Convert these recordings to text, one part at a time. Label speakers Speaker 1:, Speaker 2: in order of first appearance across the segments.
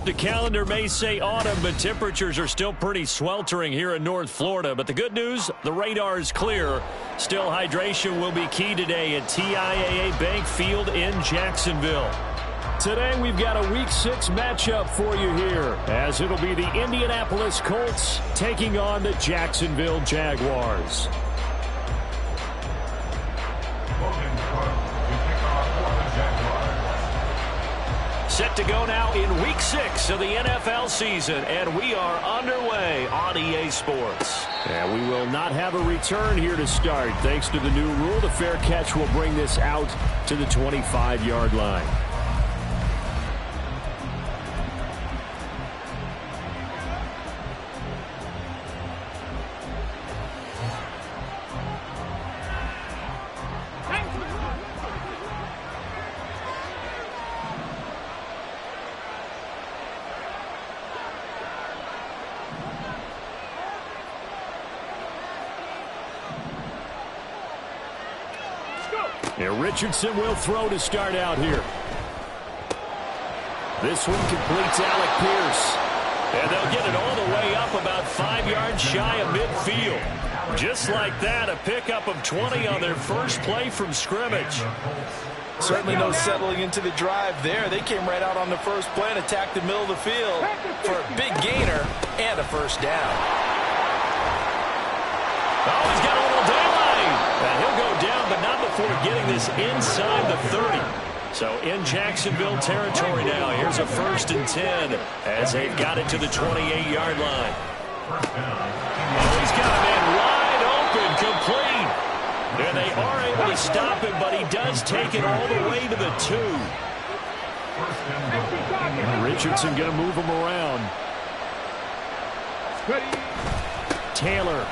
Speaker 1: The calendar may say autumn, but temperatures are still pretty sweltering here in North Florida. But the good news, the radar is clear. Still, hydration will be key today at TIAA Bank Field in Jacksonville. Today, we've got a Week 6 matchup for you here, as it'll be the Indianapolis Colts taking on the Jacksonville Jaguars. Set to go now in Week 6 of the NFL season, and we are underway on EA Sports. And we will not have a return here to start. Thanks to the new rule, the fair catch will bring this out to the 25-yard line. And Richardson will throw to start out here. This one completes Alec Pierce. And they'll get it all the way up about 5 yards shy of midfield. Just like that, a pickup of 20 on their first play from scrimmage.
Speaker 2: Certainly no settling into the drive there. They came right out on the first play and attacked the middle of the field for a big gainer and a first down.
Speaker 1: Oh, he's got a little daylight. And he'll go down, but not before getting this inside the 30. So in Jacksonville territory now. Here's a 1st and 10 as they've got it to the 28-yard line. Oh, he's got a man wide open, complete. And they are able to stop him, but he does take it all the way to the 2. Richardson going to move him around. Taylor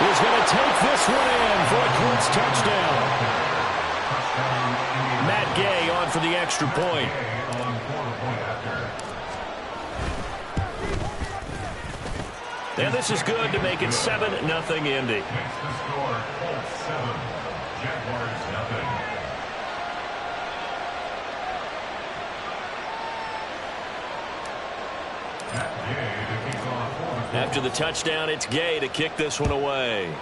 Speaker 1: is going to take this one in for a Colts touchdown. Matt Gay on for the extra point. And this is good to make it 7-0 Indy. After the touchdown, it's Gay to kick this one away.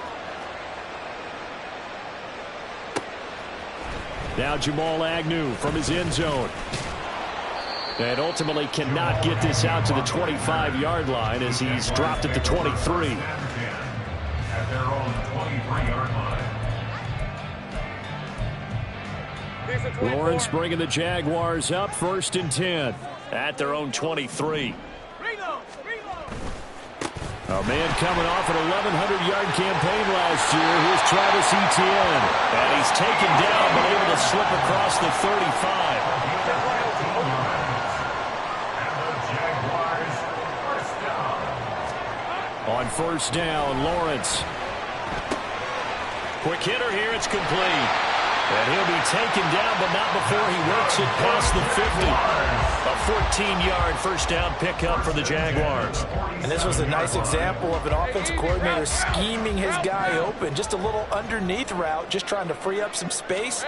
Speaker 1: Now Jamal Agnew from his end zone. And ultimately cannot get this out to the 25-yard line as he's dropped at the 23. At their own 23-yard line. Lawrence bringing the Jaguars up 1st and 10 at their own 23. A man coming off an 1,100-yard campaign last year. Here's Travis Etienne. And he's taken down but able to slip across the 35. On 1st down, Lawrence. Quick hitter here. It's complete. And he'll be taken down, but not before he works it past the 50. A 14-yard first down pickup for the Jaguars.
Speaker 2: And this was a nice example of an offensive coordinator scheming his guy open. Just a little underneath route, just trying to free up some space,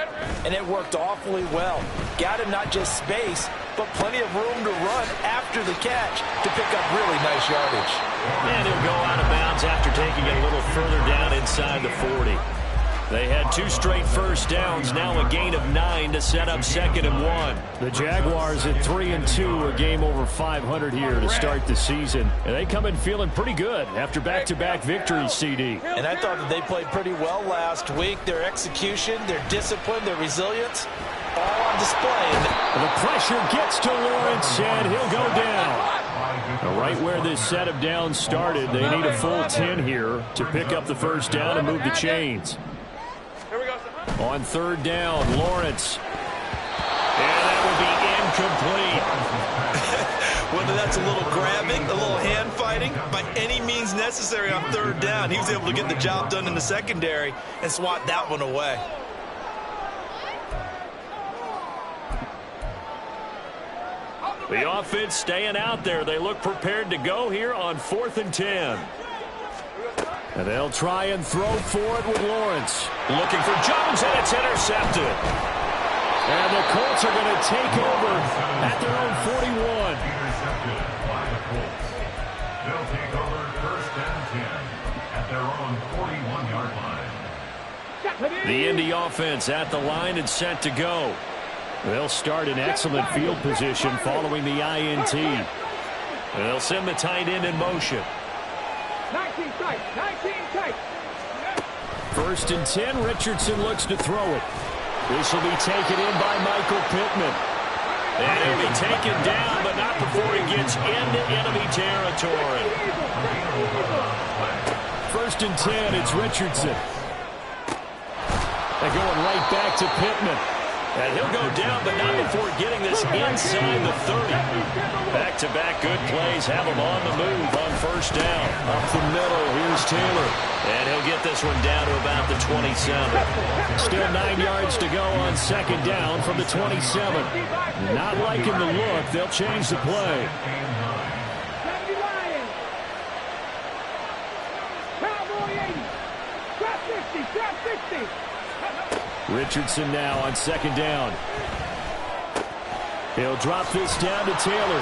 Speaker 2: and it worked awfully well. Got him not just space, but plenty of room to run after the catch to pick up really nice yardage.
Speaker 1: And he'll go out of bounds after taking it a little further down inside the 40. They had 2 straight first downs, now a gain of 9 to set up 2nd and 1. The Jaguars at 3-2, a game over 500 here to start the season. And they come in feeling pretty good after back-to-back victories, CD.
Speaker 2: And I thought that they played pretty well last week. Their execution, their discipline, their resilience, all on display.
Speaker 1: The pressure gets to Lawrence, and he'll go down. Right where this set of downs started, they need a full 10 here to pick up the first down and move the chains. On 3rd down, Lawrence. And that will be incomplete.
Speaker 3: Whether that's a little grabbing, a little hand fighting, by any means necessary on 3rd down, he was able to get the job done in the secondary and swat that one away.
Speaker 1: The offense staying out there. They look prepared to go here on 4th and 10. And they'll try and throw for it with Lawrence. Looking for Jones, and it's intercepted. And the Colts are going to take over at their own 41. The Indy offense at the line and set to go. They'll start in excellent field position following the INT. They'll send the tight end in motion.
Speaker 4: 19 tight.
Speaker 1: First and 10, Richardson looks to throw it. This will be taken in by Michael Pittman. And he'll be taken down, but not before he gets into enemy territory. First and 10, it's Richardson. They're going right back to Pittman. And he'll go down, but not before getting this inside the 30. Back-to-back good plays have him on the move on first down. Up the middle, here's Taylor. And he'll get this one down to about the 27. Still 9 yards to go on second down from the 27. Not liking the look, they'll change the play. Richardson now on second down. He'll drop this down to Taylor.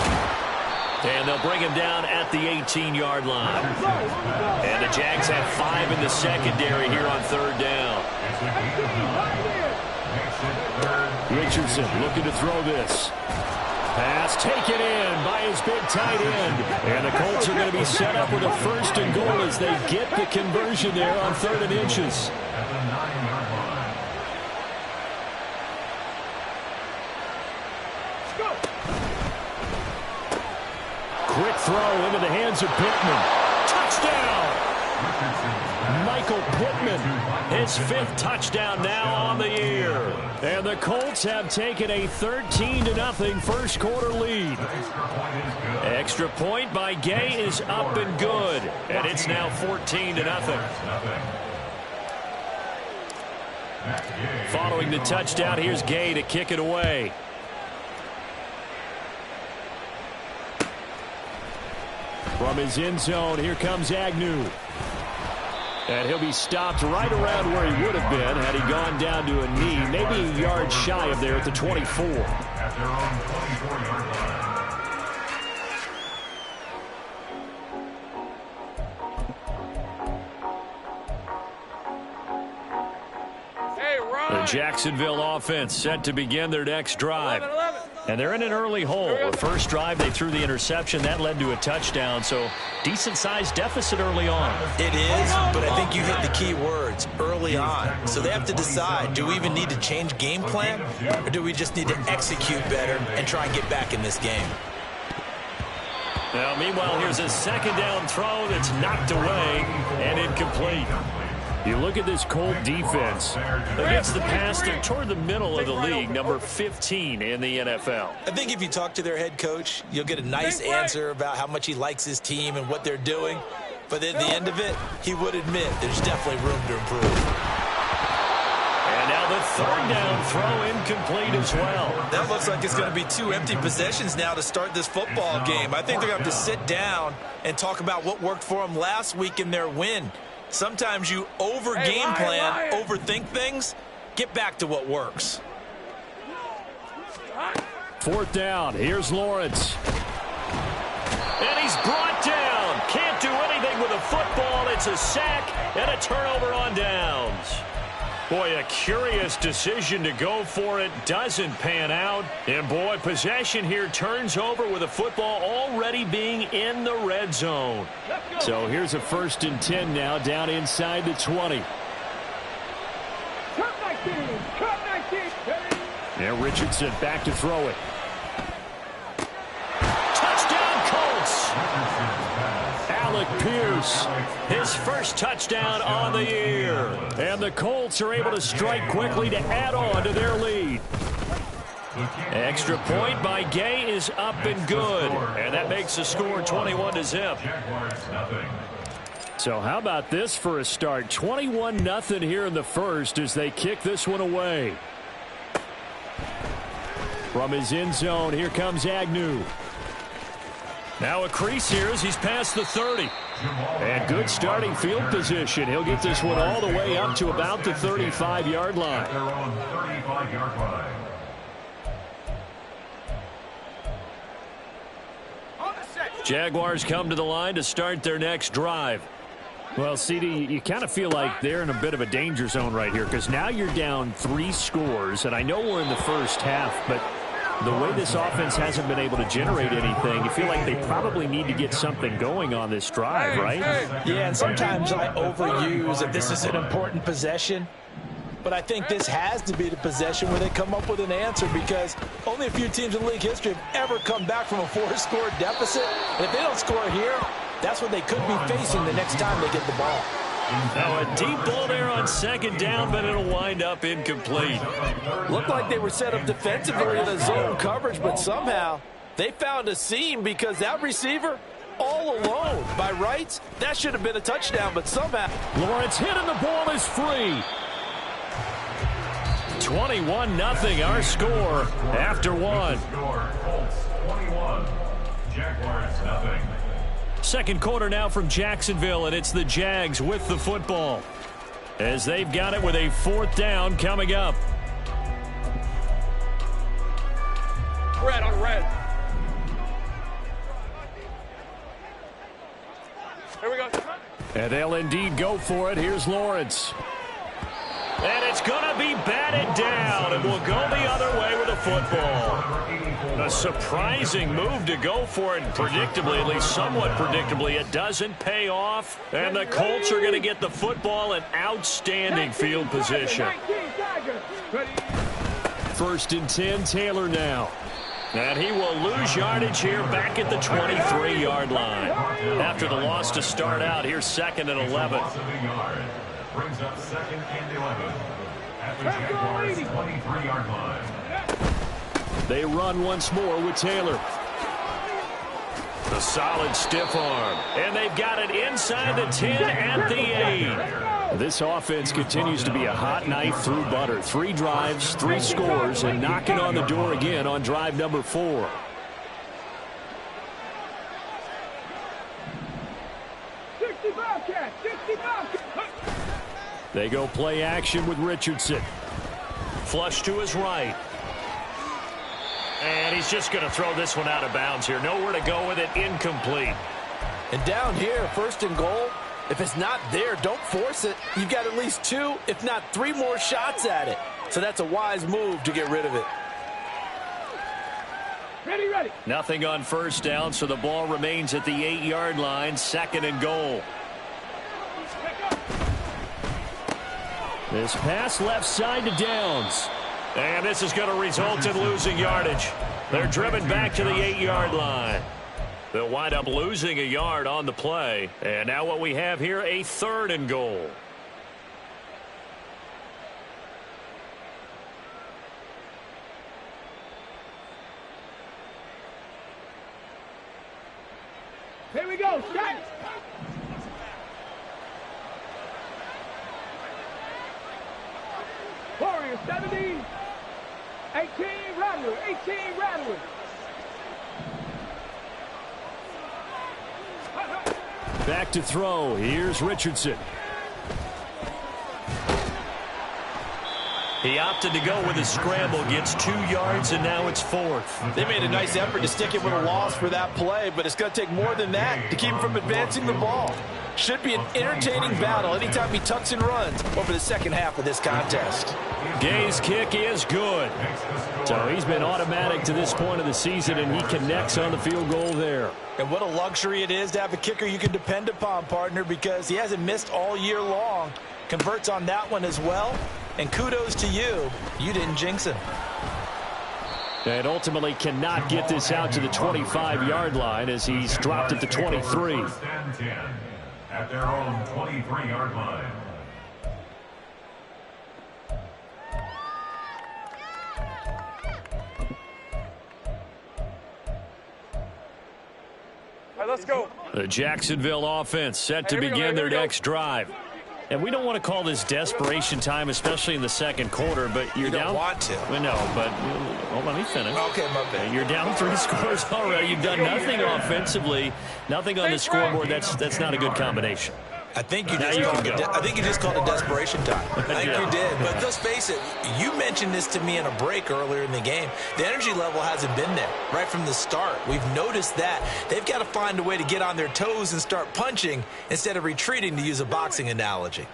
Speaker 1: And they'll bring him down at the 18-yard line. And the Jags have 5 in the secondary here on third down. Richardson looking to throw this. Pass taken in by his big tight end. And the Colts are going to be set up with a first and goal as they get the conversion there on 3rd and inches. Quick throw into the hands of Pittman. Touchdown! Michael Pittman, his 5th touchdown now on the year. And the Colts have taken a 13-0 first quarter lead. Extra point by Gay is up and good. And it's now 14-0. Following the touchdown, here's Gay to kick it away. From his end zone, here comes Agnew. And he'll be stopped right around where he would have been had he gone down to a knee, maybe a yard shy of there at the 24. The Jacksonville offense set to begin their next drive. And they're in an early hole. The first drive, they threw the interception. That led to a touchdown, so decent-sized deficit early on.
Speaker 2: It is, but I think you hit the key words, early on. So they have to decide, do we even need to change game plan, or do we just need to execute better and try and get back in this game?
Speaker 1: Now, meanwhile, here's a second down throw that's knocked away and incomplete. You look at this Colt defense. Against the pass, they're toward the middle of the league, number 15 in the NFL.
Speaker 2: I think if you talk to their head coach, you'll get a nice answer about how much he likes his team and what they're doing. But at the end of it, he would admit there's definitely room to improve.
Speaker 1: And now the third down throw incomplete as well.
Speaker 3: That looks like it's going to be 2 empty possessions now to start this football game. I think they're going to have to sit down and talk about what worked for them last week in their win. Sometimes you over-game plan, overthink things. Get back to what works.
Speaker 1: 4th down. Here's Lawrence. And he's brought down. Can't do anything with a football. It's a sack and a turnover on downs. Boy, a curious decision to go for it. Doesn't pan out. And, boy, possession here turns over with a football already being in the red zone. So here's a 1st and 10 now down inside the 20. And Richardson back to throw it. Touchdown, Colts! Alec Pierce, his first touchdown on the year. And the Colts are able to strike quickly to add on to their lead. Extra point by Gay is up and good. And that makes the score 21-0. So how about this for a start? 21-0 here in the first as they kick this one away. From his end zone, here comes Agnew. Now a crease here as he's past the 30. And good starting field position. He'll get this one all the way up to about the 35-yard line. Jaguars come to the line to start their next drive. Well, CD, you kind of feel like they're in a bit of a danger zone right here because now you're down 3 scores, and I know we're in the first half, but the way this offense hasn't been able to generate anything, you feel like they probably need to get something going on this drive, right?
Speaker 2: Yeah, and sometimes I overuse if this is an important possession. But I think this has to be the possession where they come up with an answer because only a few teams in league history have ever come back from a 4-score deficit. And if they don't score here, that's what they could be facing the next time they get the ball.
Speaker 1: Now a deep ball there on second down, but it'll wind up incomplete.
Speaker 2: Looked like they were set up defensively in a zone coverage, but somehow they found a seam because that receiver all alone. By rights, that should have been a touchdown, but somehow
Speaker 1: Lawrence hit and the ball is free. 21-0 our score after one.
Speaker 5: Colts 21, Jaguars nothing.
Speaker 1: Second quarter now from Jacksonville, and it's the Jags with the football as they've got it with a 4th down coming up.
Speaker 4: Red on red. Here we go.
Speaker 1: And they'll indeed go for it. Here's Lawrence. And it's going to be batted down, and we'll go the other way with the football. A surprising move to go for it, and predictably, at least somewhat predictably, it doesn't pay off. And the Colts are going to get the football in outstanding field position. 1st and 10, Taylor now. And he will lose yardage here back at the 23-yard line. After the loss to start out, here's 2nd and 11.
Speaker 5: Brings up 2nd and 11 at the Jaguars 23-yard line.
Speaker 1: They run once more with Taylor. The solid stiff arm. And they've got it inside the 10 at the 8. This offense continues to be a hot knife through butter. 3 drives, 3 scores, and knocking on the door again on drive number 4. They go play action with Richardson. Flush to his right. And he's just going to throw this one out of bounds here. Nowhere to go with it. Incomplete.
Speaker 2: And down here, 1st and goal, if it's not there, don't force it. You've got at least 2, if not 3 more shots at it. So that's a wise move to get rid of it.
Speaker 4: Ready.
Speaker 1: Nothing on 1st down, so the ball remains at the 8-yard line. 2nd and goal. This pass left side to Downs. And this is going to result in losing yardage. They're driven back to the 8-yard line. They'll wind up losing a yard on the play. And now what we have here, a 3rd and goal.
Speaker 4: Here we go. Strike. Warriors 70. 18 Rattler. 18 Rattler.
Speaker 1: Back to throw. Here's Richardson. He opted to go with a scramble, gets 2 yards, and now it's 4th.
Speaker 2: They made a nice effort to stick it with a loss for that play, but it's going to take more than that to keep him from advancing the ball. Should be an entertaining battle anytime he tucks and runs over the second half of this contest.
Speaker 1: Gay's kick is good. So he's been automatic to this point of the season, and he connects on the field goal there.
Speaker 2: And what a luxury it is to have a kicker you can depend upon, partner, because he hasn't missed all year long. Converts on that one as well. And kudos to you. You didn't jinx him.
Speaker 1: And ultimately cannot get this out to the 25-yard line as he's dropped at the 23.
Speaker 5: 1st and 10 at their own 23-yard line.
Speaker 4: All right, let's go.
Speaker 1: The Jacksonville offense set to begin their next drive. And we don't want to call this desperation time, especially in the second quarter, but you're down.
Speaker 2: You don't want to.
Speaker 1: Well, no, but well, let me finish.
Speaker 2: Okay, my bad.
Speaker 1: You're down 3 scores already. You've done nothing offensively, nothing on the scoreboard. That's not a good combination.
Speaker 3: I think you just called it desperation time. I think you did. But let's face it, you mentioned this to me in a break earlier in the game. The energy level hasn't been there right from the start. We've noticed that. They've got to find a way to get on their toes and start punching instead of retreating, to use a boxing analogy.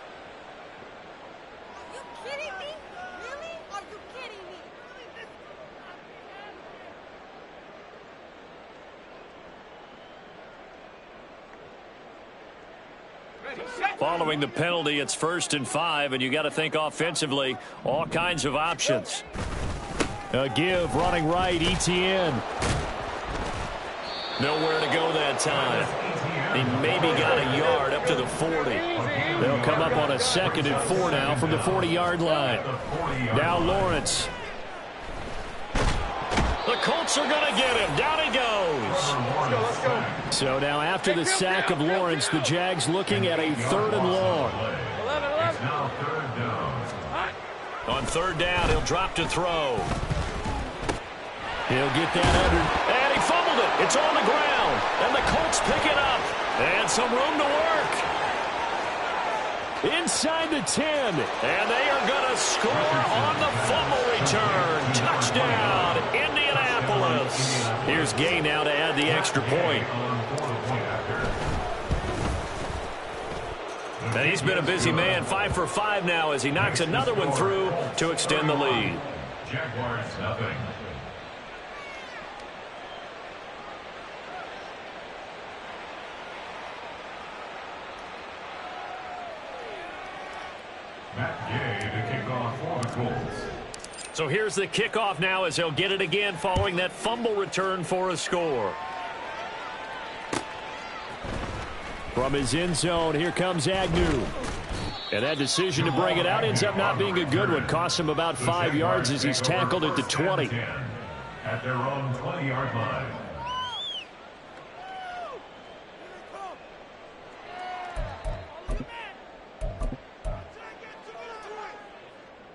Speaker 1: Following the penalty, it's 1st and 5, and you got to think offensively, all kinds of options. A give, running right, Etienne. Nowhere to go that time. He maybe got a yard up to the 40. They'll come up on a 2nd and 4 now from the 40-yard line. Now Lawrence. The Colts are going to get him. Down he goes.
Speaker 4: Let's go.
Speaker 1: So now after the sack of Lawrence, the Jags looking at a 3rd and long.
Speaker 4: 11.
Speaker 5: Now 3rd down.
Speaker 1: On 3rd down, he'll drop to throw. He'll get that under. And he fumbled it. It's on the ground. And the Colts pick it up. And some room to work. Inside the 10. And they are going to score on the fumble return. Touchdown, Indianapolis. Here's Gay now to add the extra point. And he's been a busy man. 5 for 5 now as he knocks another one through to extend the lead.
Speaker 5: Jaguars nothing. Matt Gay to kick off for the Colts.
Speaker 1: So here's the kickoff now as he'll get it again following that fumble return for a score. From his end zone, here comes Agnew. And that decision to bring it out ends up not being a good one. Costs him about 5 yards as he's tackled at the 20.
Speaker 5: At their own 20-yard line.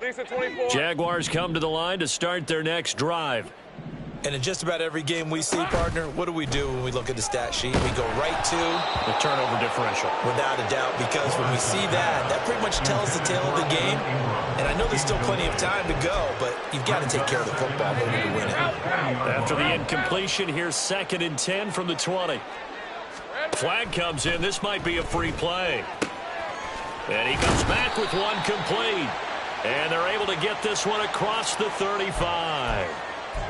Speaker 4: Lisa 24.
Speaker 1: Jaguars come to the line to start their next drive.
Speaker 3: And in just about every game we see, partner, what do we do when we look at the stat sheet? We go right to
Speaker 1: the turnover differential.
Speaker 3: Without a doubt, because when we see that, that pretty much tells the tale of the game. And I know there's still plenty of time to go, but you've got to take care of the football in order to win it.
Speaker 1: After the incompletion, here's 2nd and 10 from the 20. Flag comes in. This might be a free play. And he comes back with one complete. And they're able to get this one across the 35.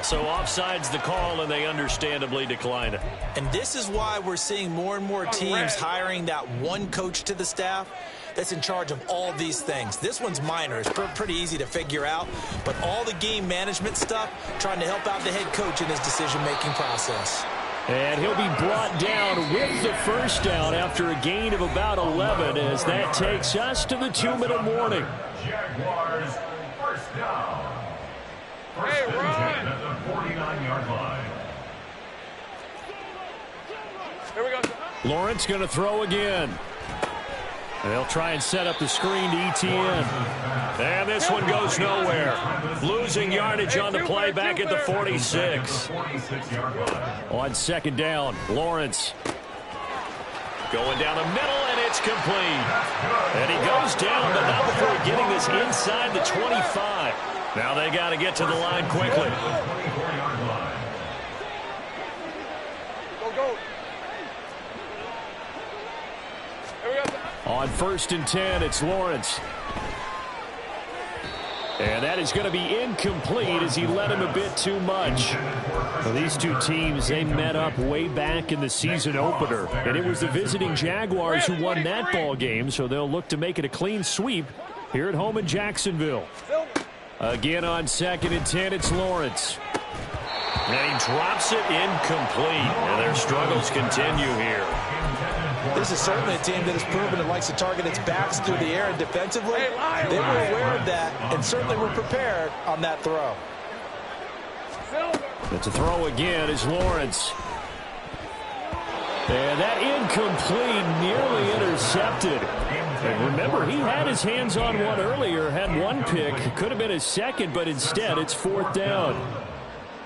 Speaker 1: So offside's the call, and they understandably decline it.
Speaker 3: And this is why we're seeing more and more teams hiring that one coach to the staff that's in charge of all these things. This one's minor. It's pretty easy to figure out. But all the game management stuff, trying to help out the head coach in his decision-making process.
Speaker 1: And he'll be brought down with the first down after a gain of about 11 as that takes us to the 2-minute warning.
Speaker 5: Jaguars first down.
Speaker 4: Hey, run.
Speaker 5: At the 49-yard line.
Speaker 4: Here we go.
Speaker 1: Lawrence going to throw again. They'll try and set up the screen to Etienne. And this one goes nowhere. Losing yardage on the play back at the 46. On 2nd down, Lawrence. Going down the middle, and it's complete. And he goes down, but not before getting this inside the 25. Now they got to get to the line quickly.
Speaker 4: Go. Here we go.
Speaker 1: On 1st and 10, it's Lawrence. And that is going to be incomplete as he led him a bit too much. Well, these two teams, they met up way back in the season opener. And it was the visiting Jaguars who won that ball game, so they'll look to make it a clean sweep here at home in Jacksonville. Again on 2nd and 10, it's Lawrence. And he drops it incomplete. And their struggles continue here.
Speaker 3: This is certainly a team that has proven it likes to target its backs through the air and defensively. They were aware of that and certainly were prepared on that throw.
Speaker 1: It's a throw again is Lawrence. And that incomplete, nearly intercepted. And remember, he had his hands on one earlier, had one pick. Could have been his second, but instead it's 4th down.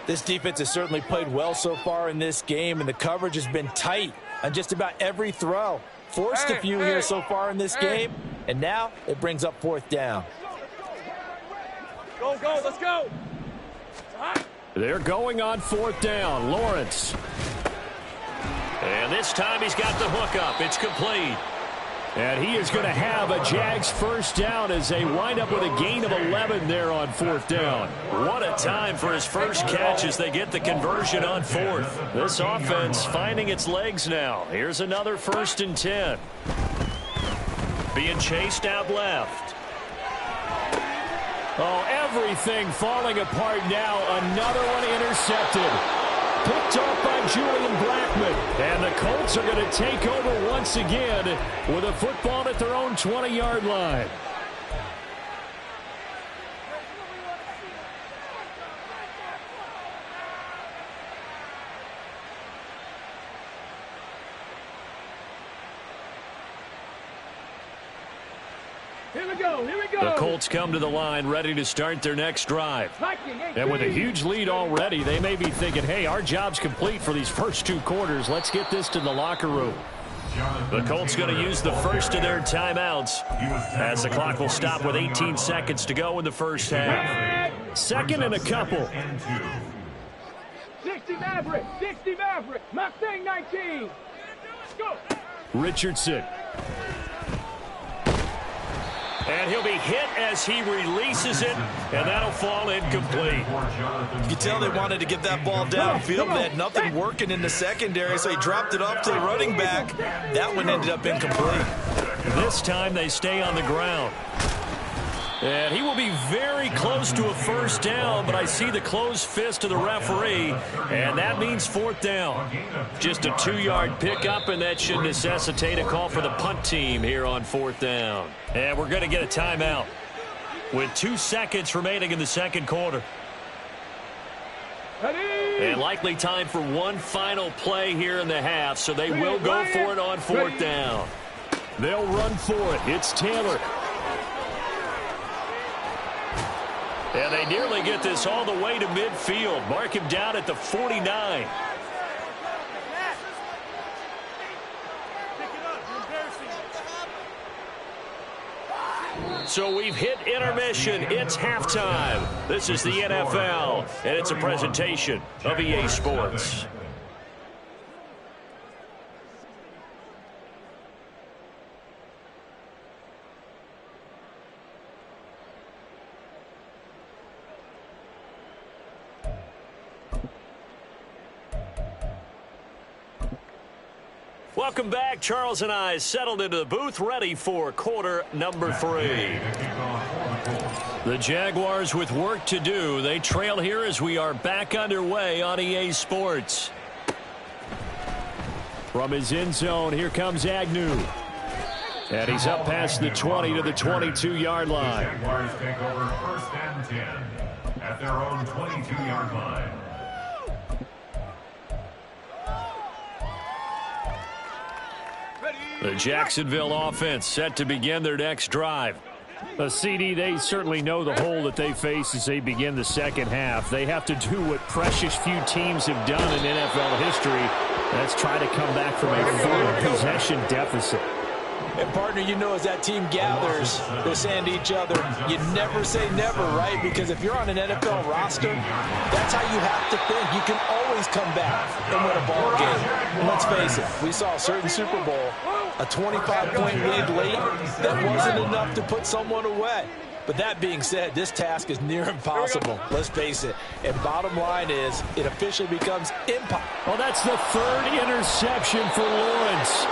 Speaker 2: This defense has certainly played well so far in this game, and the coverage has been tight on just about every throw. forced a few here so far in this game, and now it brings up 4th down.
Speaker 4: Go, go, let's go.
Speaker 1: They're going on 4th down. Lawrence. And this time he's got the hook up. It's complete. And he is going to have a Jags 1st down as they wind up with a gain of 11 there on 4th down. What a time for his first catch as they get the conversion on 4th. This offense finding its legs now. Here's another 1st and 10. Being chased out left. Oh, everything falling apart now. Another one intercepted. Picked off by Julian Blackmon. And the Colts are going to take over once again with a football at their own 20-yard line.
Speaker 4: Here we go, here we go.
Speaker 1: The Colts come to the line ready to start their next drive. And with a huge lead already, they may be thinking, hey, our job's complete for these first 2 quarters. Let's get this to the locker room. The Colts going to use the first of their timeouts as the clock will stop with 18 seconds to go in the first half. 2nd and a couple.
Speaker 4: 60 Maverick, 60 Maverick, Mustang 19. Go.
Speaker 1: Richardson. And he'll be hit as he releases it, and that'll fall incomplete.
Speaker 3: You can tell they wanted to get that ball downfield. They had nothing working in the secondary, so he dropped it off to the running back. That one ended up incomplete.
Speaker 1: This time they stay on the ground. And he will be very close to a 1st down, but I see the closed fist of the referee, and that means 4th down. Just a 2-yard pickup, and that should necessitate a call for the punt team here on 4th down. And we're going to get a timeout with 2 seconds remaining in the 2nd quarter. And likely time for one final play here in the half, so they will go for it on 4th down. They'll run for it. It's Taylor. And they nearly get this all the way to midfield. Mark him down at the 49. So we've hit intermission. It's halftime. This is the NFL, and it's a presentation of EA Sports. Welcome back. Charles and I settled into the booth, ready for quarter number 3. The Jaguars with work to do. They trail here as we are back underway on EA Sports. From his end zone, here comes Agnew. And he's up past the 20 to the 22-yard line.
Speaker 5: Jaguars take over 1st and 10 at their own 22-yard line.
Speaker 1: The Jacksonville offense set to begin their next drive. CD, they certainly know the hole that they face as they begin the 2nd half. They have to do what precious few teams have done in NFL history. That's try to come back from a 4-possession deficit.
Speaker 2: And, partner, you know, as that team gathers, they're saying to each other, you never say never, right? Because if you're on an NFL roster, that's how you have to think. You can always come back and win a ball game. And let's face it, we saw a certain Super Bowl, a 25-point lead late that wasn't enough to put someone away. But that being said, this task is near impossible. Let's face it. And bottom line is, it officially becomes impossible.
Speaker 1: Well, that's the 3rd interception for Lawrence.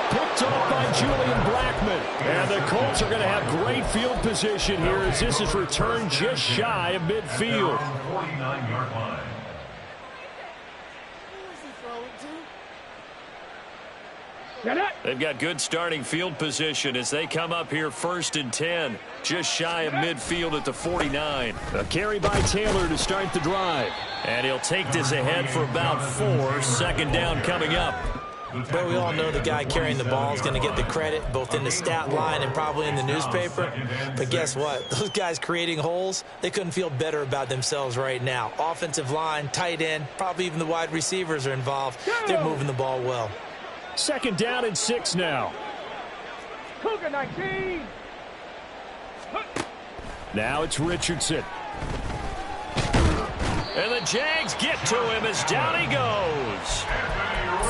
Speaker 1: Picked off by Julian Blackmon. And the Colts are going to have great field position here as this is returned just shy of midfield.
Speaker 5: 49-yard line.
Speaker 1: They've got good starting field position as they come up here 1st and 10, just shy of midfield at the 49. A carry by Taylor to start the drive. And he'll take this ahead for about 4. 2nd down coming up.
Speaker 2: But we all know the guy carrying the ball is going to get the credit both in the stat line and probably in the newspaper. But guess what? Those guys creating holes, they couldn't feel better about themselves right now. Offensive line, tight end, probably even the wide receivers are involved. They're moving the ball well.
Speaker 1: 2nd down and 6 now.
Speaker 4: Cougar 19.
Speaker 1: Now it's Richardson. And the Jags get to him as down he goes.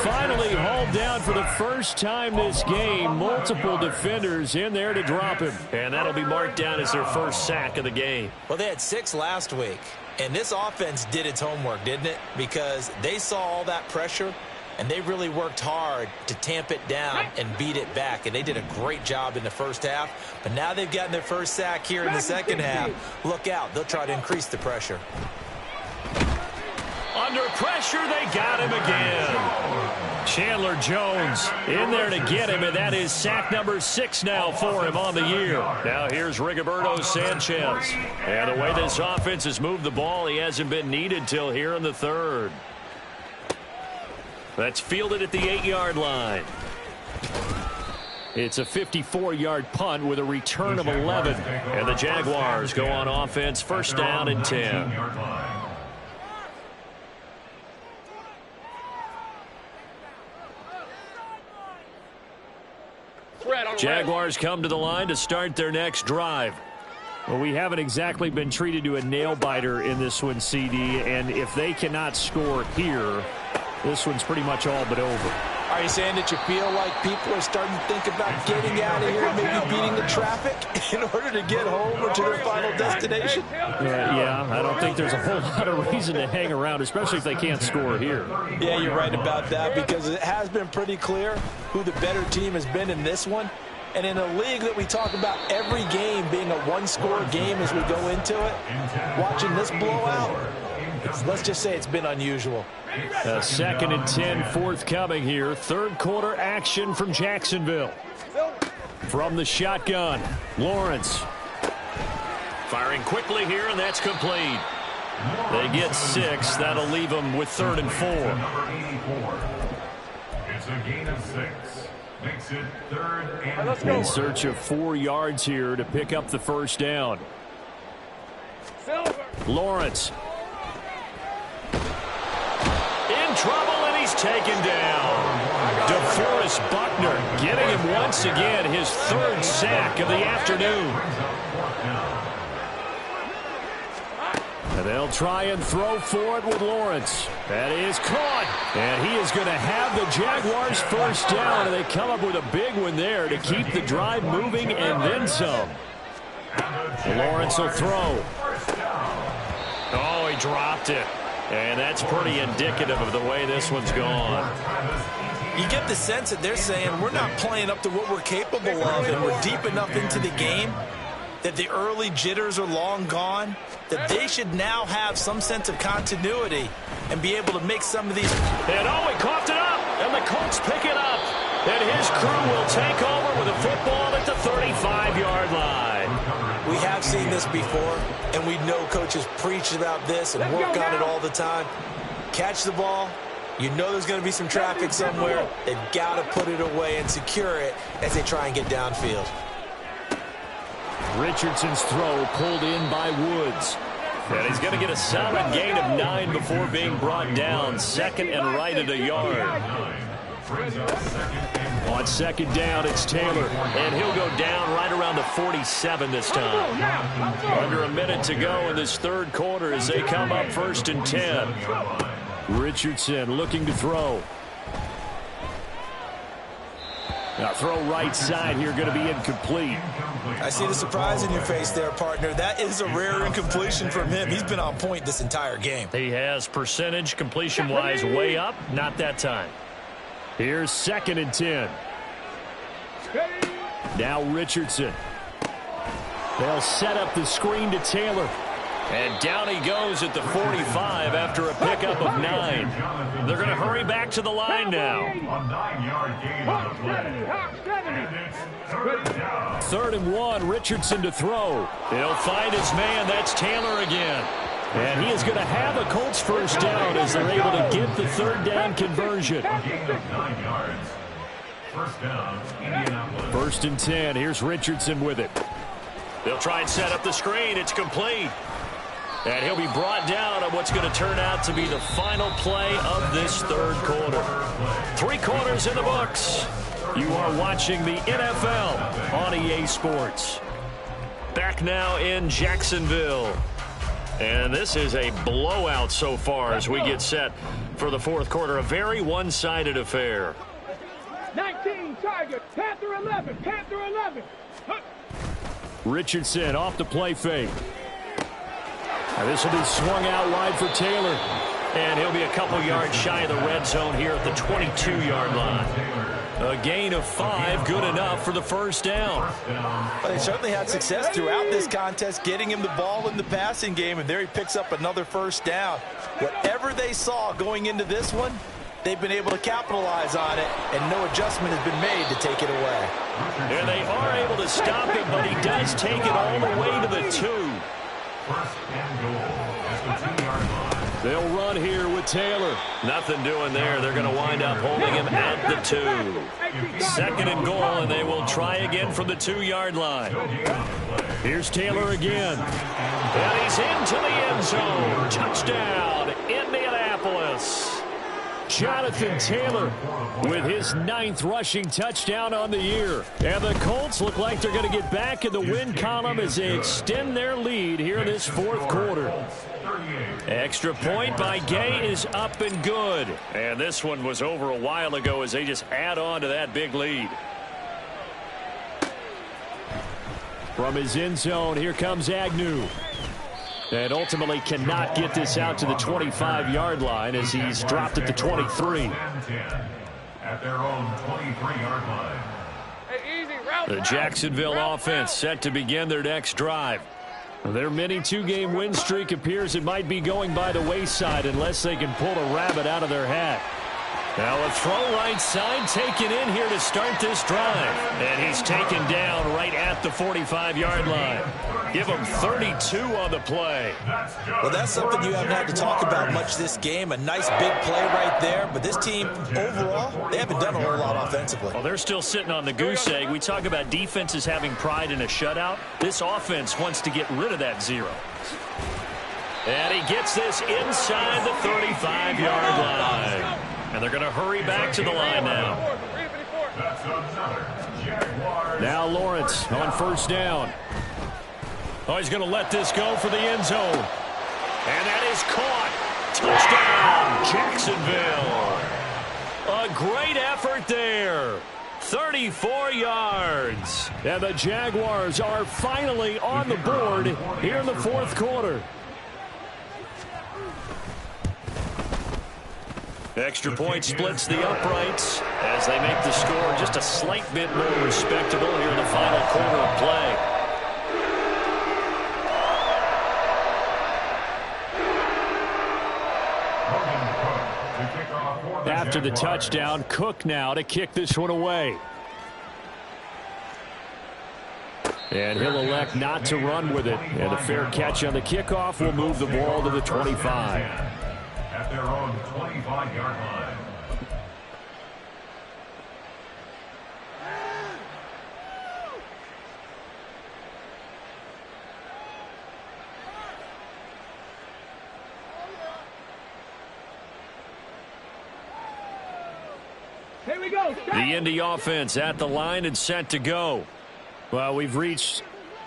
Speaker 1: Finally hauled down for the first time this game. Multiple defenders in there to drop him. And that'll be marked down as their first sack of the game.
Speaker 3: Well, they had 6 last week. And this offense did its homework, didn't it? Because they saw all that pressure, and they really worked hard to tamp it down and beat it back. And they did a great job in the first half. But now they've gotten their first sack here in the second half. Look out. They'll try to increase the pressure.
Speaker 1: Under pressure, they got him again. Chandler Jones in there to get him, and that is sack number 6 now for him on the year. Now here's Rigoberto Sanchez. And the way this offense has moved the ball, he hasn't been needed till here in the third. That's fielded at the 8-yard line. It's a 54-yard punt with a return of 11. And the Jaguars go on offense, first down and 10. Jaguars come to the line to start their next drive. Well, we haven't exactly been treated to a nail-biter in this one, CD, and if they cannot score here, this one's pretty much all but over.
Speaker 2: Are you saying that you feel like people are starting to think about getting out of here and maybe beating the traffic in order to get home or to their final destination?
Speaker 1: Yeah, I don't think there's a whole lot of reason to hang around, especially if they can't score here.
Speaker 2: Yeah, you're right about that, because it has been pretty clear who the better team has been in this one. And in a league that we talk about every game being a one-score game as we go into it, watching this blowout, let's just say it's been unusual.
Speaker 1: Second and 10 forthcoming here. Third quarter action from Jacksonville. From the shotgun, Lawrence. Firing quickly here, and that's complete. They get 6. That'll leave them with 3rd and 4.
Speaker 5: It's a gain of 6. Makes it 3rd and 4.
Speaker 1: In search of 4 yards here to pick up the first down. Lawrence. In trouble, and he's taken down. DeForest Buckner getting him once again his 3rd sack of the afternoon. And they'll try and throw for it with Lawrence. That is caught. And he is going to have the Jaguars first down. And they come up with a big one there to keep the drive moving and then some. Lawrence will throw. Oh, he dropped it. And that's pretty indicative of the way this one's gone.
Speaker 3: You get the sense that they're saying we're not playing up to what we're capable of, and we're deep enough into the game that the early jitters are long gone, that they should now have some sense of continuity and be able to make some of these.
Speaker 1: And he coughed it up, and the Colts pick it up. And his crew will take over with a football at the 35-yard line.
Speaker 3: We have seen this before, and we know coaches preach about this and work on it all the time. Catch the ball. You know there's going to be some traffic somewhere. They've got to put it away and secure it as they try and get downfield.
Speaker 1: Richardson's throw pulled in by Woods. And he's going to get a solid gain of 9 before being brought down. 2nd and right at a yard. On 2nd down, it's Taylor. And he'll go down right around the 47 this time. Under a minute to go in this 3rd quarter as they come up 1st and 10. Richardson looking to throw. Now throw right side here, going to be incomplete.
Speaker 3: I see the surprise in your face there, partner. That is a rare incompletion from him. He's been on point this entire game.
Speaker 1: He has percentage completion-wise way up. Not that time. Here's 2nd and 10. Now Richardson. They'll set up the screen to Taylor. And down he goes at the 45 after a pickup of 9. They're going to hurry back to the line now.
Speaker 5: A 9-yard gain on the play. And it's 3rd down.
Speaker 1: 3rd and 1, Richardson to throw. He'll find his man. That's Taylor again. And he is going to have a Colts first down as they're able to get the 3rd down conversion.
Speaker 5: Gain of 9 yards. First down, Indianapolis.
Speaker 1: 1st and 10. Here's Richardson with it. They'll try and set up the screen. It's complete. And he'll be brought down on what's going to turn out to be the final play of this 3rd quarter. 3 quarters in the books. You are watching the NFL on EA Sports. Back now in Jacksonville. And this is a blowout so far as we get set for the fourth quarter. A very one-sided affair.
Speaker 4: 19 Tigers, Panther 11, Panther 11.
Speaker 1: Richardson off the play fake. Now this will be swung out wide for Taylor. And he'll be a couple yards shy of the red zone here at the 22-yard line. A gain of 5, good enough for the first down.
Speaker 2: Well, they certainly had success throughout this contest, getting him the ball in the passing game, and there he picks up another first down. Whatever they saw going into this one, they've been able to capitalize on it, and no adjustment has been made to take it away.
Speaker 1: And they are able to stop it, but he does take it all the way to the 2.
Speaker 5: First and goal at the 2-yard line.
Speaker 1: They'll run here with Taylor. Nothing doing there. They're going to wind up holding him at the 2. Second and goal, and they will try again from the 2-yard line. Here's Taylor again. And he's into the end zone. Touchdown, Indianapolis. Jonathan Taylor with his 9th rushing touchdown on the year. And the Colts look like they're going to get back in the win column as they extend their lead here in this fourth quarter. Extra point by Gay is up and good. And this one was over a while ago as they just add on to that big lead. From his end zone, here comes Agnew. And ultimately cannot get this out to the 25-yard line as he's dropped at the 23.
Speaker 5: At their own 23-yard line.
Speaker 1: The Jacksonville offense set to begin their next drive. Their mini 2-game win streak appears it might be going by the wayside unless they can pull a rabbit out of their hat. Now a throw right side taken in here to start this drive. And he's taken down right at the 45-yard line. Give him 32 on the play.
Speaker 2: Well, that's something you haven't had to talk about much this game. A nice big play right there. But this team, overall, they haven't done a whole lot offensively.
Speaker 1: Well, they're still sitting on the goose egg. We talk about defenses having pride in a shutout. This offense wants to get rid of that 0. And he gets this inside the 35-yard line. And they're going to hurry back to the line now. Now Lawrence on first down. Oh, he's going to let this go for the end zone. And that is caught. Touchdown, Jacksonville. A great effort there. 34 yards. And the Jaguars are finally on the board here in the fourth quarter. Extra point splits the uprights as they make the score just a slight bit more respectable here in the final quarter of play. After the touchdown, Cook now to kick this one away. And he'll elect not to run with it. And a fair catch on the kickoff will move the ball to the 25.
Speaker 5: At their own 25-yard line.
Speaker 4: Here we go.
Speaker 1: The Indy offense at the line and set to go. Well, we've reached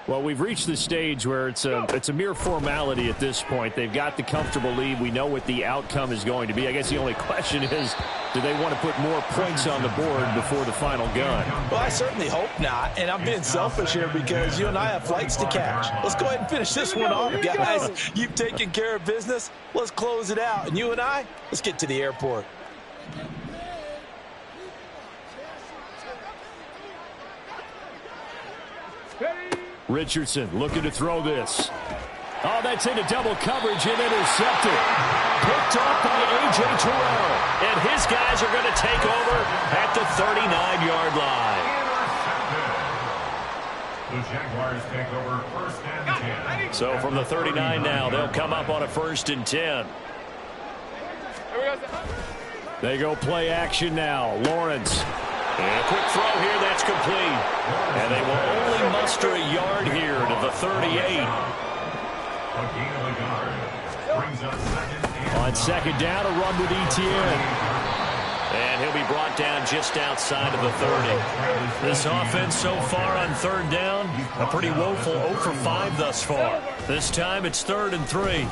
Speaker 1: the stage where it's a mere formality at this point. They've got the comfortable lead. We know what the outcome is going to be. I guess the only question is, do they want to put more points on the board before the final gun?
Speaker 2: Well, I certainly hope not. And I'm being selfish here because you and I have flights to catch. Let's go ahead and finish this one off, guys. You've taken care of business. Let's close it out. And you and I, let's get to the airport.
Speaker 1: Richardson looking to throw this. Oh, that's into double coverage and intercepted. Picked off by A.J. Terrell. And his guys are going to take over at the 39-yard line.
Speaker 5: The Jaguars take over first and 10.
Speaker 1: So from the 39 now, they'll come up on a first and 10. They go play action now. Lawrence. And a quick throw here, that's complete. And they will only muster a yard here to the 38. On second down, a run with Etienne. And he'll be brought down just outside of the 30. This offense so far on third down, a pretty woeful 0 for 5 thus far. This time it's 3rd and 3.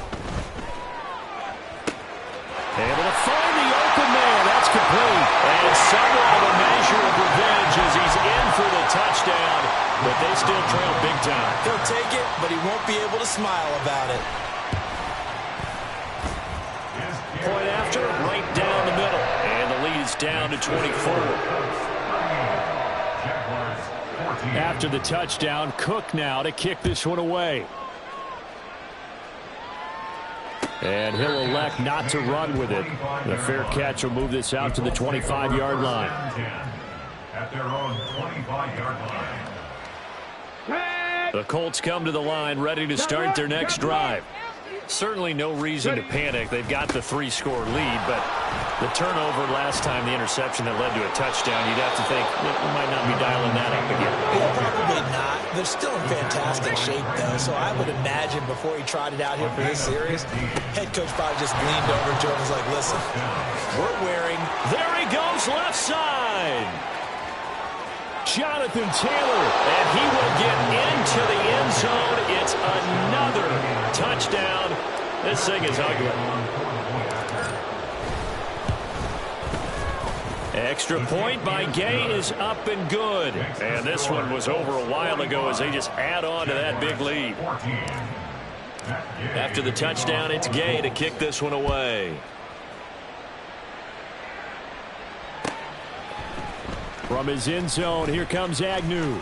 Speaker 1: Able to find the open man. That's complete. And somewhat of a measure of revenge as he's in for the touchdown. But they still trail big time.
Speaker 3: He'll take it, but he won't be able to smile about it.
Speaker 1: Point after, right down the middle. And the lead is down to 24. After the touchdown, Cook now to kick this one away. And he'll elect not to run with it. The fair catch will move this out to the 25-yard line.
Speaker 5: At their own 25-yard line.
Speaker 1: The Colts come to the line ready to start their next drive. Certainly no reason to panic. They've got the 3-score lead, but the turnover last time, the interception that led to a touchdown, you'd have to think we might not be dialing that up again.
Speaker 2: Yeah, probably not. They're still in fantastic shape, though, so I would imagine before he trotted out here for this series, head coach probably just leaned over to him and was like, listen, we're wearing...
Speaker 1: There he goes, left side. Jonathan Taylor, and he will get into the end zone. It's another touchdown. This thing is ugly. Extra point by Gay is up and good. And this one was over a while ago as they just add on to that big lead. After the touchdown, it's Gay to kick this one away. From his end zone, here comes Agnew.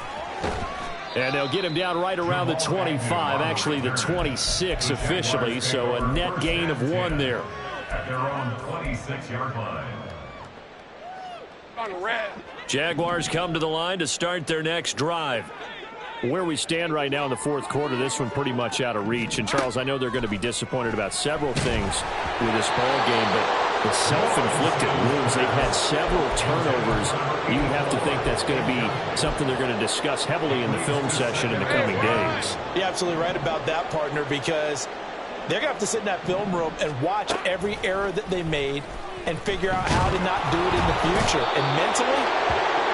Speaker 1: And they'll get him down right around the 25, actually the 26 officially, so a net gain of 1 there.
Speaker 5: At their own 26-yard line.
Speaker 1: Jaguars come to the line to start their next drive. Where we stand right now in the 4th quarter, this one pretty much out of reach. And, Charles, I know they're going to be disappointed about several things with this ball game, but the self-inflicted wounds, they've had several turnovers. You have to think that's going to be something they're going to discuss heavily in the film session in the coming days.
Speaker 2: You're absolutely right about that, partner, because they're going to have to sit in that film room and watch every error that they made and figure out how to not do it in the future. And mentally,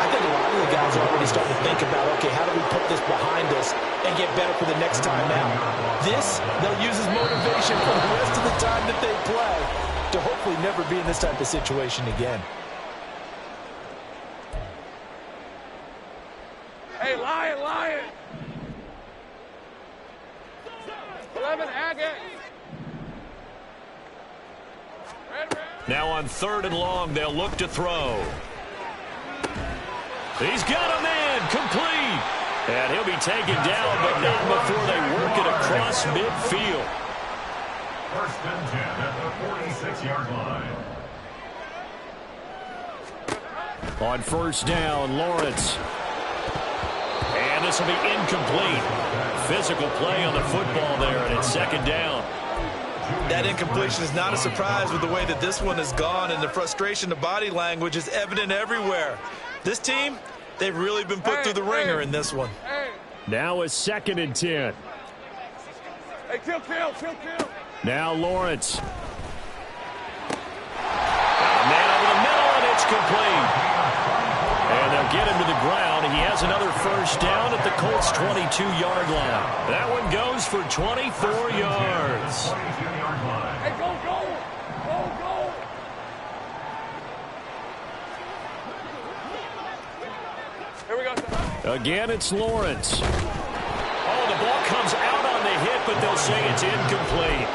Speaker 2: I think a lot of the guys are already starting to think about, okay, how do we put this behind us and get better for the next time out? This, they'll use as motivation for the rest of the time that they play to hopefully never be in this type of situation again.
Speaker 4: Hey, Lion! 11, Agate.
Speaker 1: Now on 3rd and long, they'll look to throw. He's got a man, complete. And he'll be taken down, but not before they work it across midfield.
Speaker 5: 1st and 10 at the 46-yard line.
Speaker 1: On 1st down, Lawrence. And this will be incomplete. Physical play on the football there, and it's 2nd down.
Speaker 3: That incompletion is not a surprise with the way that this one has gone, and the frustration, the body language is evident everywhere. This team, they've really been put through the ringer in this one.
Speaker 1: Now a 2nd and 10.
Speaker 4: Hey, kill.
Speaker 1: Now Lawrence. Got a man over the middle, and it's complete. And they'll get him to the ground. He has another 1st down at the Colts' 22-yard line. That one goes for 24 yards.
Speaker 4: Hey, go! Here we go.
Speaker 1: Again, it's Lawrence. Oh, the ball comes out on the hit, but they'll say it's incomplete.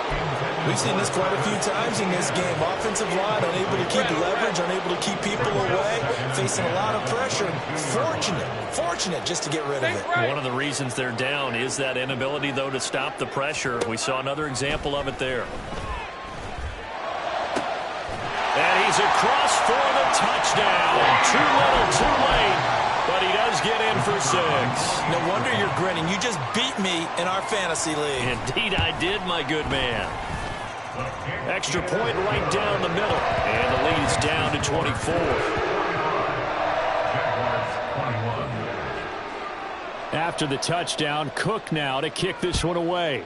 Speaker 3: We've seen this quite a few times in this game. Offensive line unable to keep leverage, unable to keep people away, facing a lot of pressure. Fortunate just to get rid of it.
Speaker 1: One of the reasons they're down is that inability, though, to stop the pressure. We saw another example of it there. And he's across for the touchdown. Too little, too late, but he does get in for 6.
Speaker 3: No wonder you're grinning. You just beat me in our fantasy league.
Speaker 1: Indeed I did, my good man. Extra point right down the middle. And the lead is down to 24. After the touchdown, Cook now to kick this one away.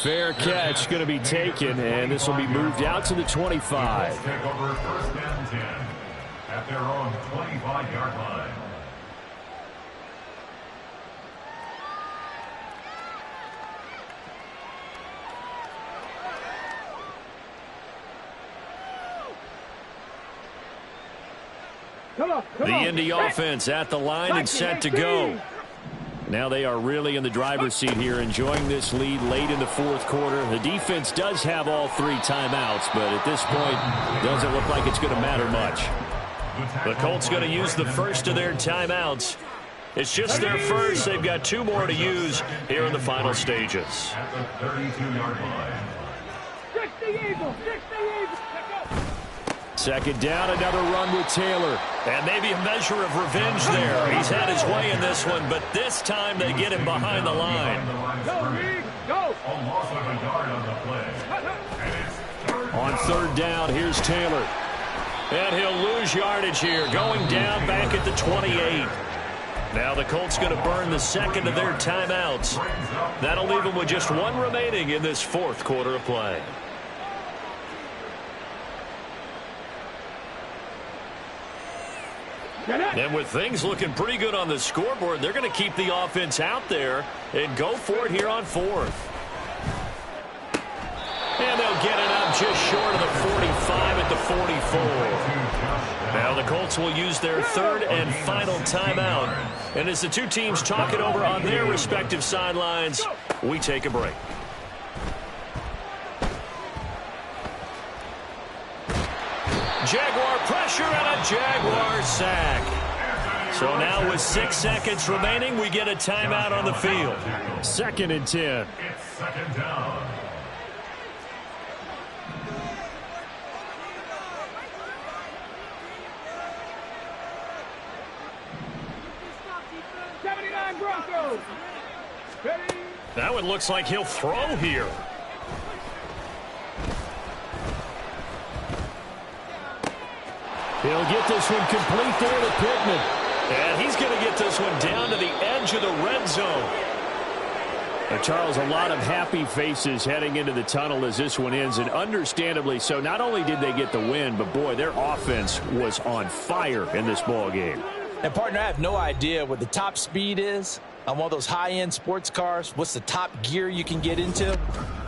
Speaker 1: Fair catch going to be taken, and this will be moved out to the 25.
Speaker 5: Take over first and 10 at their own 25-yard line.
Speaker 1: The Indy offense at the line and set to go. Now they are really in the driver's seat here, enjoying this lead late in the fourth quarter. The defense does have all 3 timeouts, but at this point, doesn't look like it's going to matter much. The Colts going to use the first of their timeouts. It's just their first. They've got 2 more to use here in the final stages.
Speaker 5: At the 32-yard line.
Speaker 4: 60 Eagles, 60 Eagles.
Speaker 1: Second down, another run with Taylor.
Speaker 3: And maybe a measure of revenge there. He's had his way in this one, but this time they get him behind the line.
Speaker 4: Go, Reed, go.
Speaker 5: A loss of a yard on the play. And it's third
Speaker 1: On third down, here's Taylor.
Speaker 3: And he'll lose yardage here, going down back at the 28. Now the Colts going to burn the second of their timeouts. That'll leave them with just 1 remaining in this fourth quarter of play. And with things looking pretty good on the scoreboard, they're going to keep the offense out there and go for it here on fourth. And they'll get it up just short of the 45 at the 44. Now the Colts will use their third and final timeout. And as the 2 teams talk it over on their respective sidelines, we take a break. Jaguar pressure and a Jaguar sack. So now with 6 seconds remaining, we get a timeout on the field.
Speaker 1: 2nd and 10.
Speaker 5: It's second down.
Speaker 4: Broncos. Ready?
Speaker 3: That one looks like he'll throw here.
Speaker 1: He'll get this one complete there to Pittman.
Speaker 3: And he's going to get this one down to the edge of the red zone.
Speaker 1: Charles, a lot of happy faces heading into the tunnel as this one ends, and understandably so. Not only did they get the win, but boy, their offense was on fire in this ball game.
Speaker 2: And partner, I have no idea what the top speed is on one of those high-end sports cars. What's the top gear you can get into?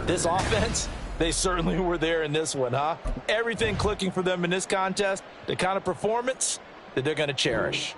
Speaker 2: This offense, they certainly were there in this one, huh? Everything clicking for them in this contest, the kind of performance that they're going to cherish.